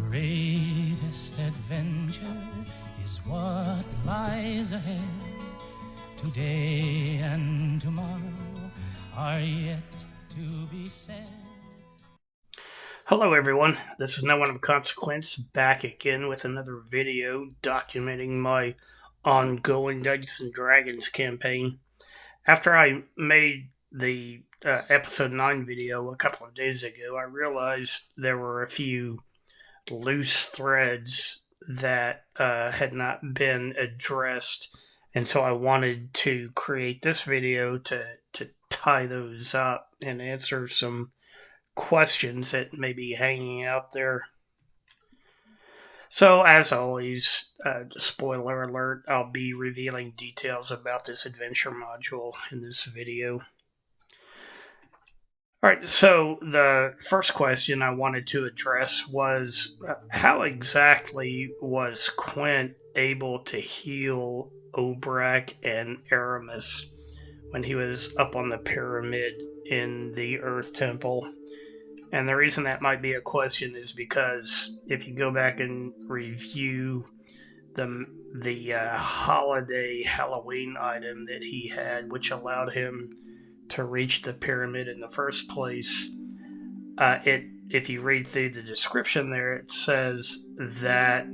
greatest adventure is what lies ahead. Today and tomorrow are yet to be said. Hello everyone, this is No One of Consequence back again with another video documenting my ongoing Dungeons & Dragons campaign. After I made the episode 9 video a couple of days ago, I realized there were a few loose threads that had not been addressed, and so I wanted to create this video to tie those up and answer some questions that may be hanging out there. So, as always, spoiler alert, I'll be revealing details about this adventure module in this video. Alright, so the first question I wanted to address was how exactly was Quint able to heal Obrak and Aramis when he was up on the pyramid in the Earth Temple? And the reason that might be a question is because if you go back and review the holiday Halloween item that he had, which allowed him to reach the pyramid in the first place, if you read through the description there, it says that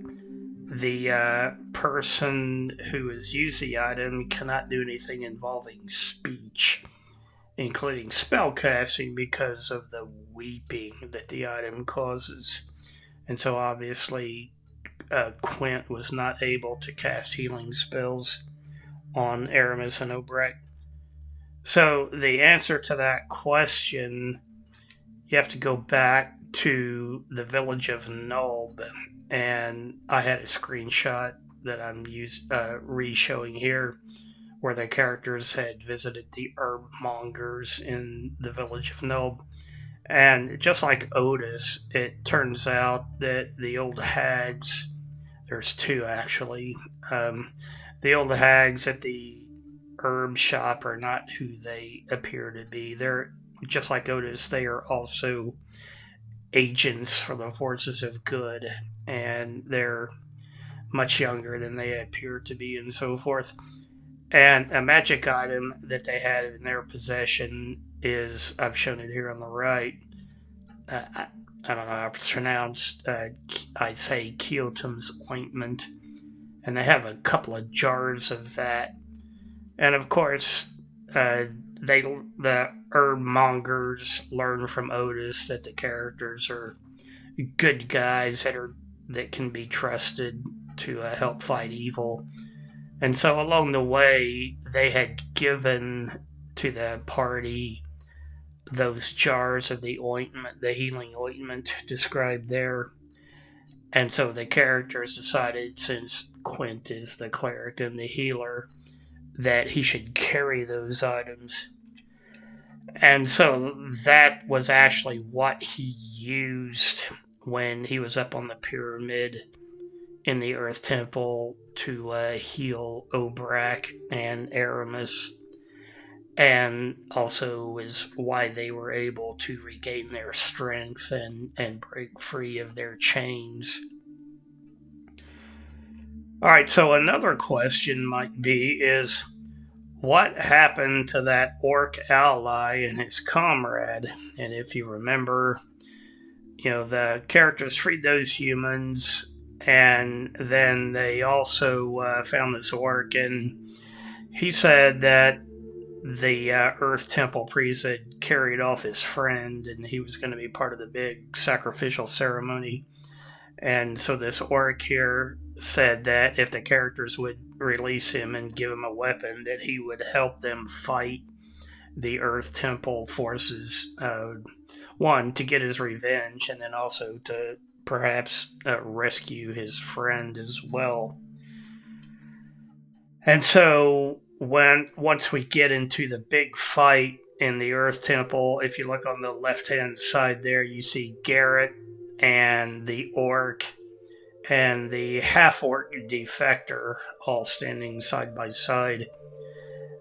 the person who has used the item cannot do anything involving speech, including spellcasting, because of the weeping that the item causes. And so obviously Quint was not able to cast healing spells on Aramis and Obrak. So the answer to that question, you have to go back to the village of Nulb, and I had a screenshot that I'm re-showing here, where the characters had visited the herb mongers in the village of Nulb. And just like Otis, it turns out that the old hags, there's two actually, the old hags at the herb shop are not who they appear to be. They're just like Otis, they are also agents for the forces of good, and they're much younger than they appear to be and so forth. And a magic item that they had in their possession is, I've shown it here on the right, I don't know how it's pronounced, I'd say Kyotum's ointment, and they have a couple of jars of that. And of course, the herb mongers learn from Otis that the characters are good guys that can be trusted to help fight evil. And so along the way, they had given to the party those jars of the ointment, the healing ointment described there. And so the characters decided, since Quint is the cleric and the healer, that he should carry those items. And so that was actually what he used when he was up on the pyramid in the Earth Temple to heal Obrak and Aramis, and also is why they were able to regain their strength and break free of their chains. Alright, so another question might be is, what happened to that orc ally and his comrade? And if you remember, the characters freed those humans, and then they also found this orc, and he said that the Earth Temple priest had carried off his friend, and he was going to be part of the big sacrificial ceremony. And so this orc here said that if the characters would release him and give him a weapon, that he would help them fight the Earth Temple forces. One, to get his revenge, and then also to perhaps rescue his friend as well. And so once we get into the big fight in the Earth Temple, if you look on the left-hand side there, you see Garrett and the orc and the half-orc defector all standing side by side.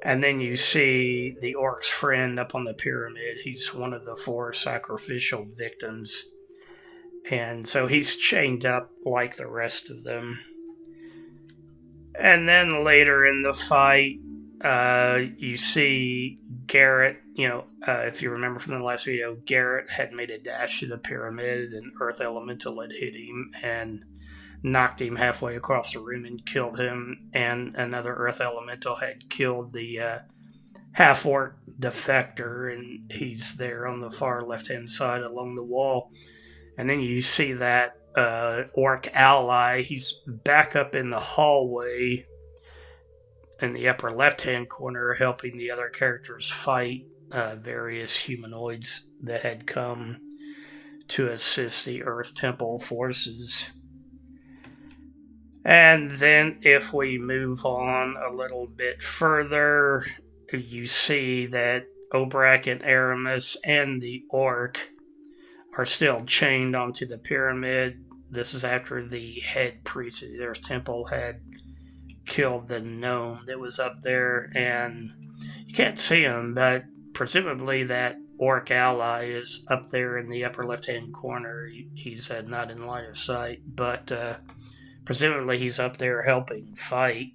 And then you see the orc's friend up on the pyramid. He's one of the 4 sacrificial victims. And so he's chained up like the rest of them. And then later in the fight, you see Garrett. If you remember from the last video, Garrett had made a dash to the pyramid, and Earth Elemental had hit him and knocked him halfway across the room and killed him. And another Earth Elemental had killed the half orc defector, and he's there on the far left hand side along the wall. And then you see that orc ally. He's back up in the hallway in the upper left-hand corner, helping the other characters fight various humanoids that had come to assist the Earth Temple forces. And then if we move on a little bit further, you see that Obrak and Aramis and the orc are still chained onto the pyramid. This is after the head priest of the Earth Temple had killed the gnome that was up there, and you can't see him, but presumably that orc ally is up there in the upper left-hand corner. He's not in line of sight, but presumably he's up there helping fight.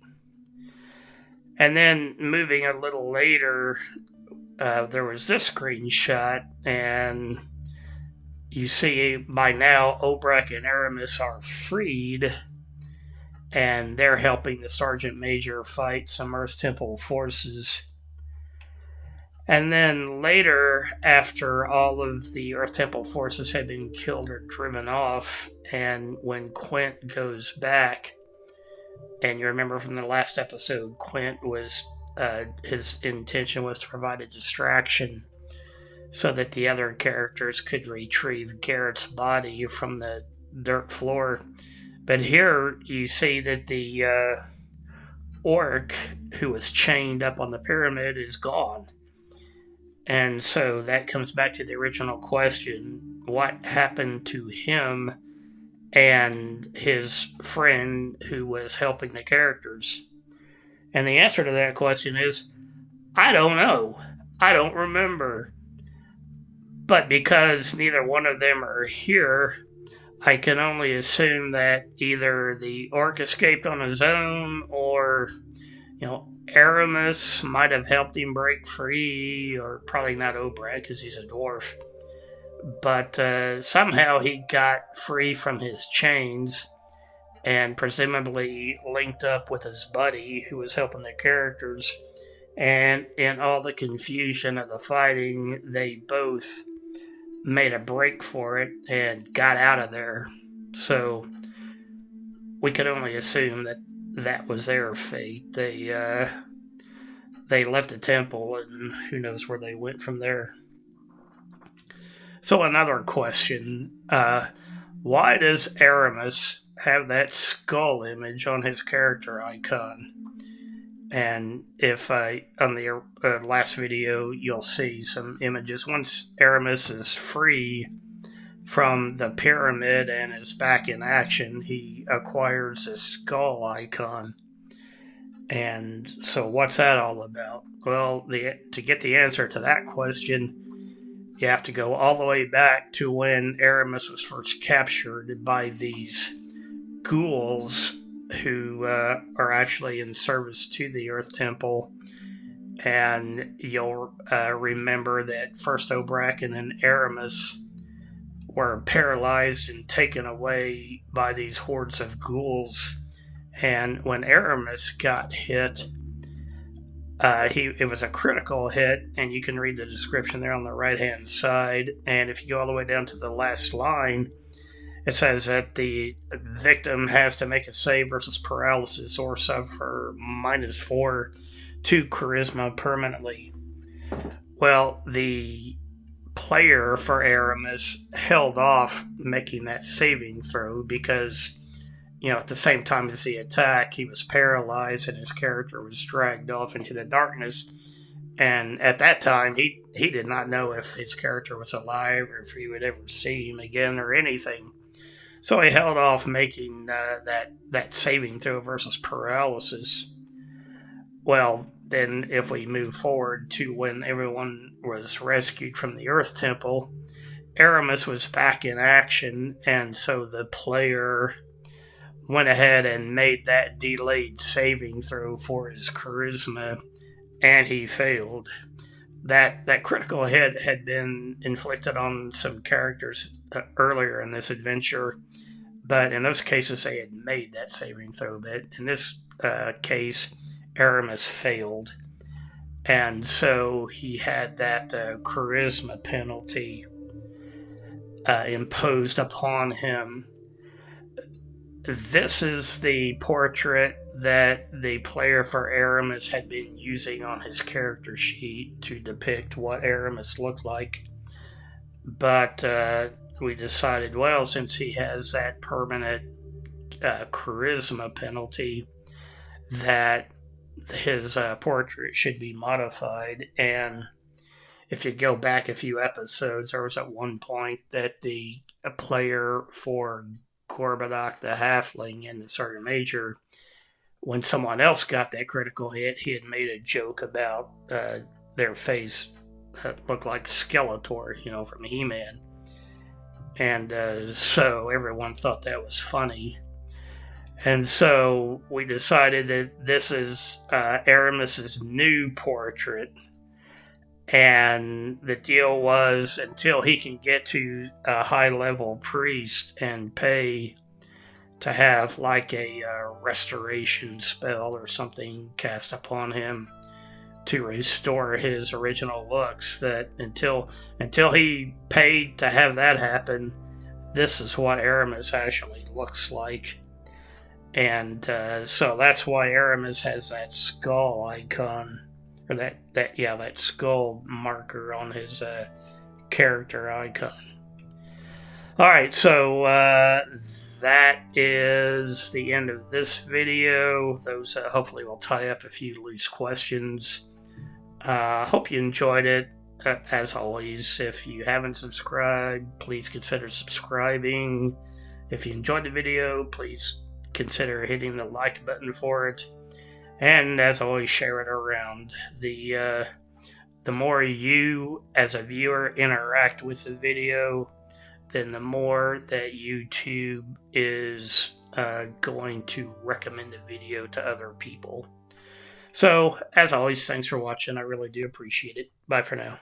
And then moving a little later, there was this screenshot, and you see by now Obrak and Aramis are freed, and they're helping the Sergeant Major fight some Earth Temple forces. And then later, after all of the Earth Temple forces had been killed or driven off, and when Quint goes back, and you remember from the last episode, Quint was his intention was to provide a distraction so that the other characters could retrieve Garrett's body from the dirt floor. But here you see that the orc who was chained up on the pyramid is gone. And so that comes back to the original question: what happened to him and his friend who was helping the characters? And the answer to that question is, I don't know. I don't remember. But because neither one of them are here, I can only assume that either the orc escaped on his own, or, Aramis might have helped him break free, or probably not Obrak because he's a dwarf. But somehow he got free from his chains and presumably linked up with his buddy who was helping the characters. And in all the confusion of the fighting, they both made a break for it and got out of there. So we could only assume that that was their fate. They left the temple, and who knows where they went from there. So another question: why does Aramis have that skull image on his character icon? And if on the last video, you'll see some images. Once Aramis is free from the pyramid and is back in action, he acquires a skull icon. And so what's that all about? Well, to get the answer to that question, you have to go all the way back to when Aramis was first captured by these ghouls who are actually in service to the Earth Temple. And you'll remember that first Obrak and then Aramis were paralyzed and taken away by these hordes of ghouls. And when Aramis got hit, it was a critical hit, and you can read the description there on the right-hand side. And if you go all the way down to the last line, it says that the victim has to make a save versus paralysis or suffer -4 to charisma permanently. Well, the player for Aramis held off making that saving throw because, at the same time as the attack, he was paralyzed and his character was dragged off into the darkness. And at that time, he did not know if his character was alive or if he would ever see him again or anything. So he held off making that saving throw versus paralysis. Well, then if we move forward to when everyone was rescued from the Earth Temple, Aramis was back in action, and so the player went ahead and made that delayed saving throw for his charisma, and he failed. That critical hit had been inflicted on some characters earlier in this adventure, but in those cases they had made that saving throw. But in this case, Aramis failed, and so he had that charisma penalty imposed upon him. This is the portrait that the player for Aramis had been using on his character sheet to depict what Aramis looked like. But we decided, well, since he has that permanent charisma penalty, that his portrait should be modified. And if you go back a few episodes, there was at one point that the player for Gorbadoc the Halfling in the Sergeant Major, when someone else got that critical hit, he had made a joke about their face looked like Skeletor, from He-Man. And so everyone thought that was funny. And so we decided that this is Aramis's new portrait. And the deal was, until he can get to a high-level priest and pay to have like a restoration spell or something cast upon him to restore his original looks, that until he paid to have that happen, this is what Aramis actually looks like. And so that's why Aramis has that skull icon, or that skull marker on his character icon. All right, so that is the end of this video. Those hopefully will tie up a few loose questions. Hope you enjoyed it. As always, if you haven't subscribed, please consider subscribing. If you enjoyed the video, please consider hitting the like button for it. And as always, share it around. The more you, as a viewer, interact with the video, then the more that YouTube is going to recommend the video to other people. So, as always, thanks for watching. I really do appreciate it. Bye for now.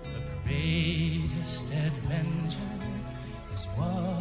The greatest adventure is what